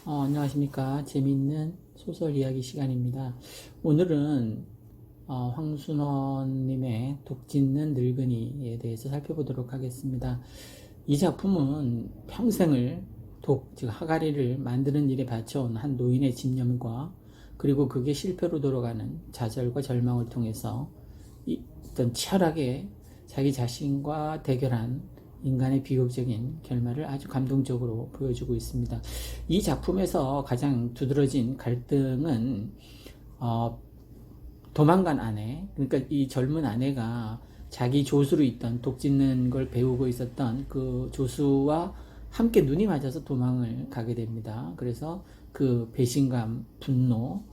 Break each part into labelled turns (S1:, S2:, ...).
S1: 안녕하십니까. 재미있는 소설 이야기 시간입니다. 오늘은 황순원님의 독짓는 늙은이에 대해서 살펴보도록 하겠습니다. 이 작품은 평생을 즉 하가리를 만드는 일에 바쳐온 한 노인의 집념과 그리고 그게 실패로 돌아가는 좌절과 절망을 통해서 어떤 치열하게 자기 자신과 대결한 인간의 비극적인 결말을 아주 감동적으로 보여주고 있습니다. 이 작품에서 가장 두드러진 갈등은 도망간 아내, 그러니까 이 젊은 아내가 자기 조수로 있던 독짓는 걸 배우고 있었던 그 조수와 함께 눈이 맞아서 도망을 가게 됩니다. 그래서 그 배신감, 분노,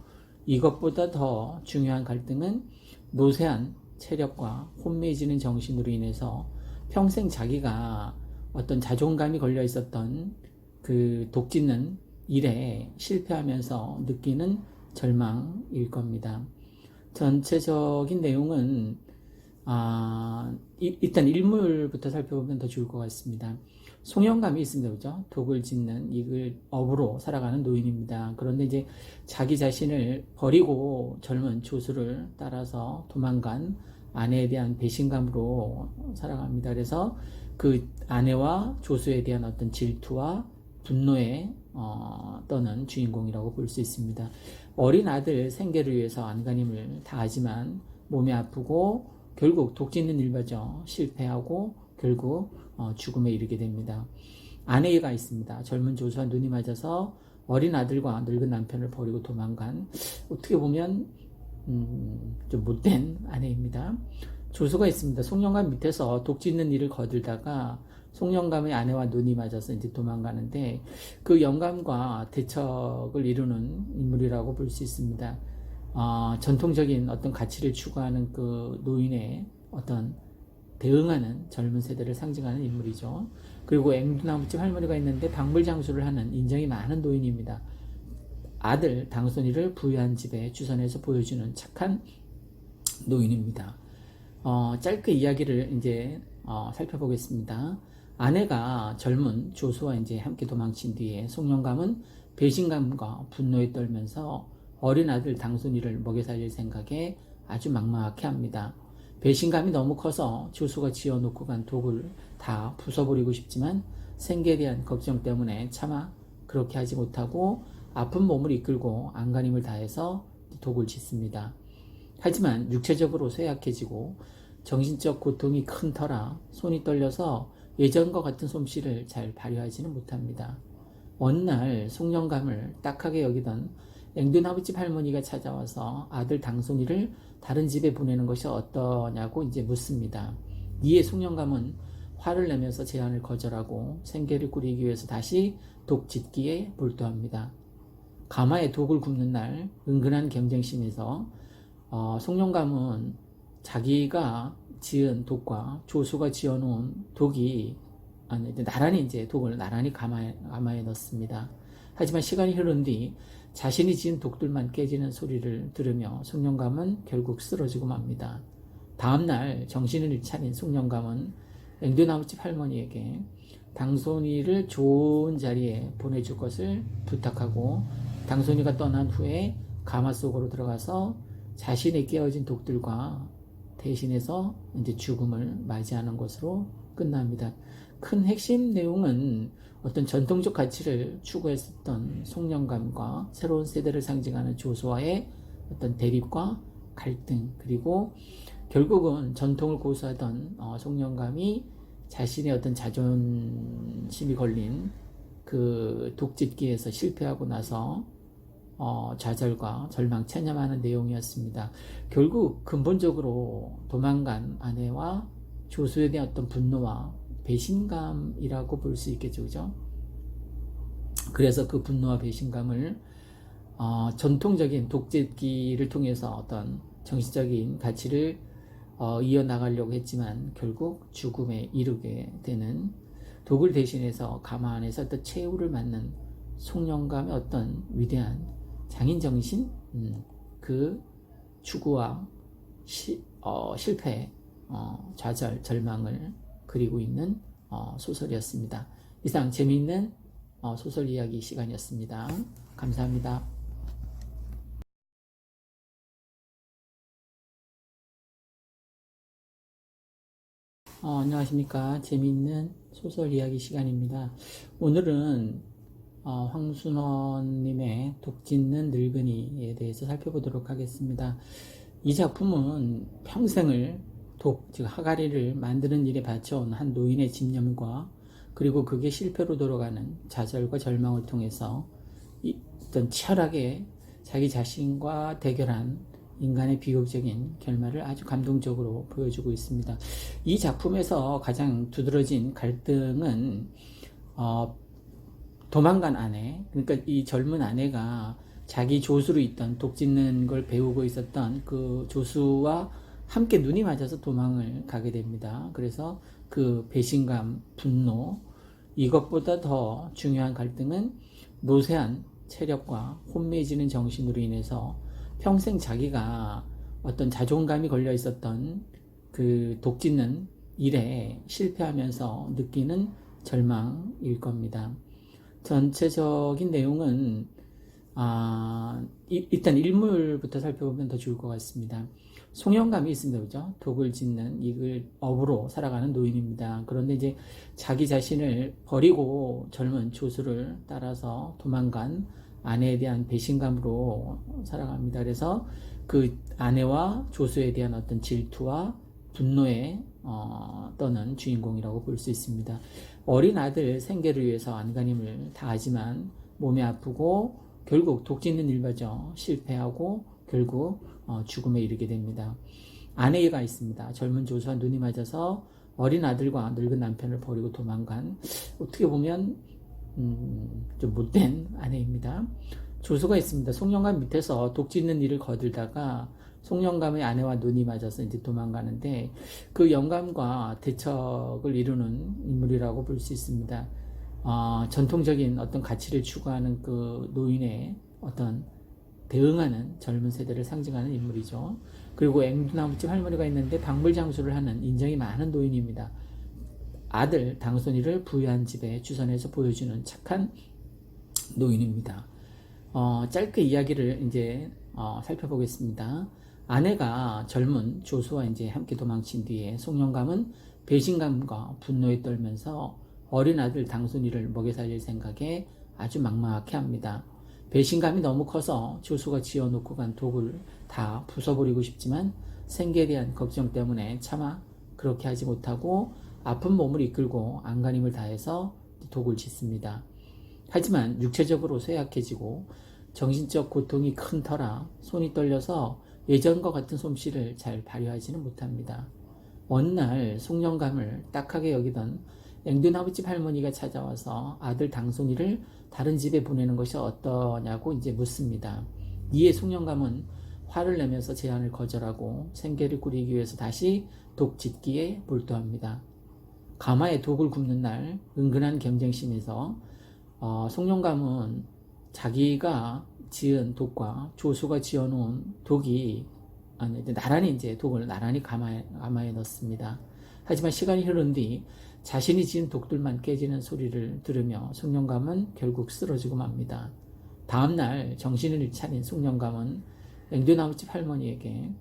S1: 이것보다 더 중요한 갈등은 노쇠한 체력과 혼미해지는 정신으로 인해서 평생 자기가 어떤 자존감이 걸려 있었던 그 독짓는 일에 실패하면서 느끼는 절망일 겁니다. 전체적인 내용은 일단 일물부터 살펴보면 더 좋을 것 같습니다. 송영감이 있습니다. 그죠? 독을 짓는 이걸 업으로 살아가는 노인입니다. 그런데 이제 자기 자신을 버리고 젊은 조수를 따라서 도망간 아내에 대한 배신감으로 살아갑니다. 그래서 그 아내와 조수에 대한 어떤 질투와 분노에 떠는 주인공이라고 볼 수 있습니다. 어린 아들 생계를 위해서 안간힘을 다하지만 몸이 아프고 결국 독짓는 일마저 실패하고 결국 죽음에 이르게 됩니다. 아내가 있습니다. 젊은 조수와 눈이 맞아서 어린 아들과 늙은 남편을 버리고 도망간, 어떻게 보면 좀 못된 아내입니다. 조수가 있습니다. 송영감 밑에서 독짓는 일을 거들다가 송영감의 아내와 눈이 맞아서 이제 도망가는데 그 영감과 대척을 이루는 인물이라고 볼 수 있습니다. 전통적인 어떤 가치를 추구하는 그 노인의 어떤 대응하는 젊은 세대를 상징하는 인물이죠. 그리고 앵두나무집 할머니가 있는데 방불장수를 하는 인정이 많은 노인입니다. 아들 당손이를 부유한 집에 주선해서 보여주는 착한 노인입니다. 짧게 이야기를 이제 살펴보겠습니다. 아내가 젊은 조수와 이제 함께 도망친 뒤에 송영감은 배신감과 분노에 떨면서 어린 아들 당손이를 먹여 살릴 생각에 아주 막막해 합니다. 배신감이 너무 커서 조수가 지어놓고 간 독을 다 부숴버리고 싶지만 생계에 대한 걱정 때문에 차마 그렇게 하지 못하고 아픈 몸을 이끌고 안간힘을 다해서 독을 짓습니다. 하지만 육체적으로 쇠약해지고 정신적 고통이 큰 터라 손이 떨려서 예전과 같은 솜씨를 잘 발휘하지는 못합니다. 어느 날 송영감을 딱하게 여기던 앵두나무집 할머니가 찾아와서 아들 당손이를 다른 집에 보내는 것이 어떠냐고 이제 묻습니다. 이에 송영감은 화를 내면서 제안을 거절하고 생계를 꾸리기 위해서 다시 독 짓기에 몰두합니다. 가마에 독을 굽는 날 은근한 경쟁심에서 송영감은 자기가 지은 독과 조수가 지어놓은 독이 나란히 이제 독을 나란히 가마에 넣습니다. 하지만 시간이 흐른 뒤 자신이 지은 독들만 깨지는 소리를 들으며 송영감은 결국 쓰러지고 맙니다. 다음날 정신을 차린 송영감은 앵두나무집 할머니에게 당손이를 좋은 자리에 보내줄 것을 부탁하고 당손이가 떠난 후에 가마 속으로 들어가서 자신의 깨어진 독들과 대신해서 이제 죽음을 맞이하는 것으로 끝납니다. 큰 핵심 내용은 어떤 전통적 가치를 추구했었던 송영감과 새로운 세대를 상징하는 조수와의 어떤 대립과 갈등, 그리고 결국은 전통을 고수하던 송영감이 자신의 어떤 자존심이 걸린 그 독짓기에서 실패하고 나서 좌절과 절망, 체념하는 내용이었습니다. 결국 근본적으로 도망간 아내와 조수에 대한 어떤 분노와 배신감이라고 볼 수 있겠죠, 그죠? 그래서 그 분노와 배신감을 전통적인 독짓기를 통해서 어떤 정신적인 가치를 이어나가려고 했지만 결국 죽음에 이르게 되는, 독을 대신해서 가마 안에서 어떤 최후를 맞는 송영감의 어떤 위대한 장인정신, 그 추구와 실패, 좌절, 절망을 그리고 있는 소설이었습니다. 이상 재미있는 소설 이야기 시간이었습니다. 감사합니다. 안녕하십니까. 재미있는 소설 이야기 시간입니다. 오늘은 황순원님의 독짓는 늙은이에 대해서 살펴보도록 하겠습니다. 이 작품은 평생을 즉 하가리를 만드는 일에 바쳐온 한 노인의 집념과 그리고 그게 실패로 돌아가는 좌절과 절망을 통해서 어떤 치열하게 자기 자신과 대결한 인간의 비극적인 결말을 아주 감동적으로 보여주고 있습니다. 이 작품에서 가장 두드러진 갈등은 도망간 아내, 그러니까 이 젊은 아내가 자기 조수로 있던 독짓는 걸 배우고 있었던 그 조수와 함께 눈이 맞아서 도망을 가게 됩니다. 그래서 그 배신감, 분노, 이것보다 더 중요한 갈등은 노쇠한 체력과 혼미해지는 정신으로 인해서 평생 자기가 어떤 자존감이 걸려 있었던 그 독짓는 일에 실패하면서 느끼는 절망일 겁니다. 전체적인 내용은 일단 일물부터 살펴보면 더 좋을 것 같습니다. 송영감이 있습니다. 그죠? 독을 짓는 이글 업으로 살아가는 노인입니다. 그런데 이제 자기 자신을 버리고 젊은 조수를 따라서 도망간 아내에 대한 배신감으로 살아갑니다. 그래서 그 아내와 조수에 대한 어떤 질투와 분노에 떠는 주인공이라고 볼 수 있습니다. 어린 아들 생계를 위해서 안간힘을 다하지만 몸이 아프고 결국 독짓는 일마저 실패하고 결국 죽음에 이르게 됩니다. 아내가 있습니다. 젊은 조수와 눈이 맞아서 어린 아들과 늙은 남편을 버리고 도망간, 어떻게 보면 좀 못된 아내입니다. 조수가 있습니다. 송영감 밑에서 독짓는 일을 거들다가 송영감의 아내와 눈이 맞아서 이제 도망가는데 그 영감과 대척을 이루는 인물이라고 볼 수 있습니다. 전통적인 어떤 가치를 추구하는 그 노인의 어떤 대응하는 젊은 세대를 상징하는 인물이죠. 그리고 앵두나무집 할머니가 있는데 박물장수를 하는 인정이 많은 노인입니다. 아들 당손이를 부유한 집에 주선해서 보여주는 착한 노인입니다. 짧게 이야기를 이제 살펴보겠습니다. 아내가 젊은 조수와 이제 함께 도망친 뒤에 송영감은 배신감과 분노에 떨면서 어린 아들 당순이를 먹여 살릴 생각에 아주 막막하게 합니다. 배신감이 너무 커서 조수가 지어놓고 간 독을 다 부숴버리고 싶지만 생계에 대한 걱정 때문에 차마 그렇게 하지 못하고 아픈 몸을 이끌고 안간힘을 다해서 독을 짓습니다. 하지만 육체적으로 쇠약해지고 정신적 고통이 큰 터라 손이 떨려서 예전과 같은 솜씨를 잘 발휘하지는 못합니다. 어느 날 송영감을 딱하게 여기던 앵두나무집 할머니가 찾아와서 아들 당손이를 다른 집에 보내는 것이 어떠냐고 이제 묻습니다. 이에 송영감은 화를 내면서 제안을 거절하고 생계를 꾸리기 위해서 다시 독 짓기에 몰두합니다. 가마에 독을 굽는 날 은근한 경쟁심에서 송영감은 자기가 지은 독과 조수가 지어놓은 독이 나란히 이제 독을 나란히 가마에 넣습니다. 하지만 시간이 흐른 뒤 자신이 지은 독들만 깨지는 소리를 들으며 송영감은 결국 쓰러지고 맙니다. 다음날 정신을 차린 송영감은 앵두나무집 할머니에게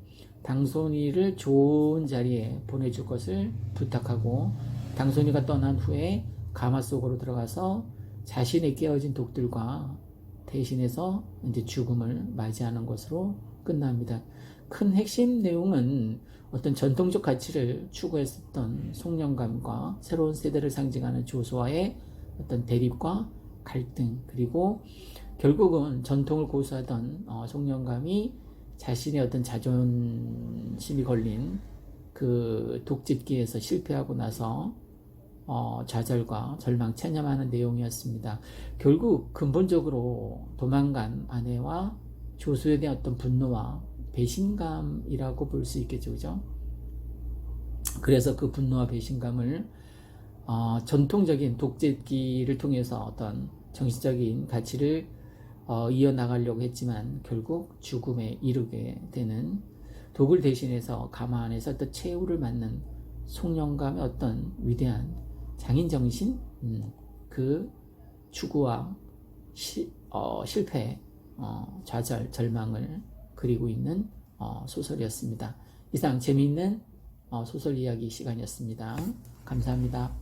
S1: 당손이를 좋은 자리에 보내줄 것을 부탁하고 당손이가 떠난 후에 가마 속으로 들어가서 자신의 깨어진 독들과 대신해서 이제 죽음을 맞이하는 것으로 끝납니다. 큰 핵심 내용은 어떤 전통적 가치를 추구했었던 송영감과 새로운 세대를 상징하는 조수와의 어떤 대립과 갈등, 그리고 결국은 전통을 고수하던 송영감이 자신의 어떤 자존심이 걸린 그 독짓기에서 실패하고 나서 좌절과 절망, 체념하는 내용이었습니다. 결국 근본적으로 도망간 아내와 조수에 대한 어떤 분노와 배신감이라고 볼 수 있겠죠, 그죠? 그래서 그 분노와 배신감을 전통적인 독재기를 통해서 어떤 정신적인 가치를 이어나가려고 했지만 결국 죽음에 이르게 되는, 독을 대신해서 가마 안에서 어떤 최후를 맞는 송영감의 어떤 위대한 장인 정신, 그 추구와 실패, 좌절, 절망을 그리고 있는 소설이었습니다. 이상 재미있는 소설 이야기 시간이었습니다. 감사합니다.